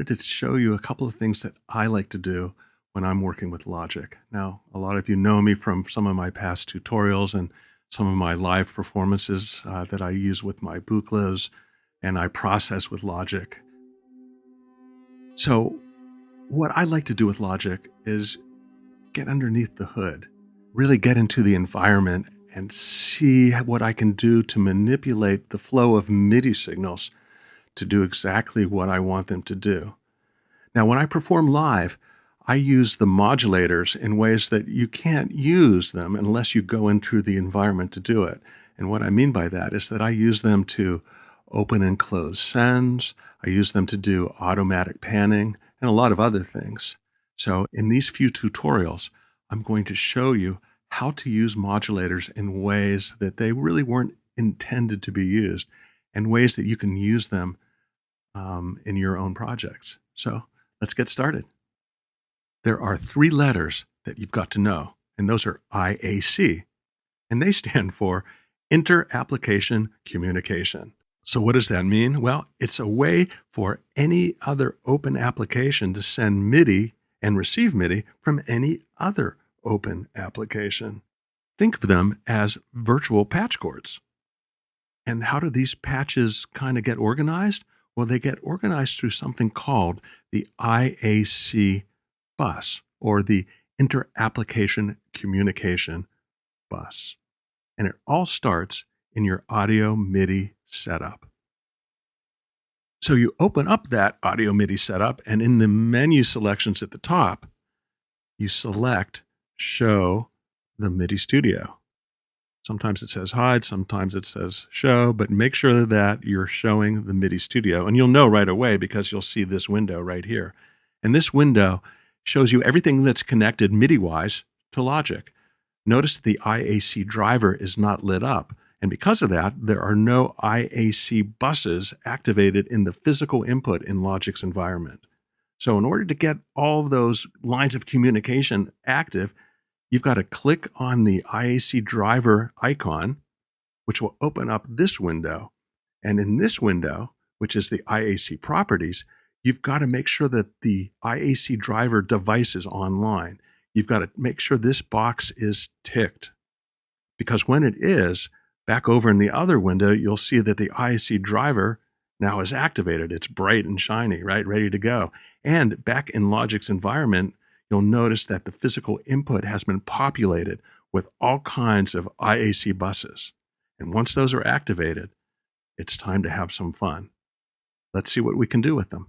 wanted to show you a couple of things that I like to do when I'm working with Logic. Now, a lot of you know me from some of my past tutorials and some of my live performances that I use with my Buchlas and I process with Logic. So what I like to do with Logic is get underneath the hood, really get into the environment and see what I can do to manipulate the flow of MIDI signals to do exactly what I want them to do. Now, when I perform live, I use the modulators in ways that you can't use them unless you go into the environment to do it. And what I mean by that is that I use them to open and close sends, I use them to do automatic panning, and a lot of other things. So in these few tutorials, I'm going to show you how to use modulators in ways that they really weren't intended to be used, and ways that you can use them in your own projects. So let's get started. There are three letters that you've got to know, and those are IAC, and they stand for Inter-Application Communication. So what does that mean? Well, it's a way for any other open application to send MIDI and receive MIDI from any other open application. Think of them as virtual patch cords. And how do these patches kind of get organized? Well, they get organized through something called the IAC bus, or the Inter-Application Communication bus. And it all starts in your audio MIDI setup. So you open up that audio MIDI setup, and in the menu selections at the top, you select Show the MIDI Studio. Sometimes it says hide, sometimes it says show, but make sure that you're showing the MIDI Studio. And you'll know right away because you'll see this window right here. And this window shows you everything that's connected MIDI-wise to Logic. Notice the IAC driver is not lit up. And because of that, there are no IAC buses activated in the physical input in Logic's environment. So in order to get all of those lines of communication active, you've got to click on the IAC driver icon, which will open up this window. And in this window, which is the IAC properties, you've got to make sure that the IAC driver device is online. You've got to make sure this box is ticked. Because when it is, back over in the other window, you'll see that the IAC driver now is activated. It's bright and shiny, right? Ready to go. And back in Logic's environment, you'll notice that the physical input has been populated with all kinds of IAC buses. And once those are activated, it's time to have some fun. Let's see what we can do with them.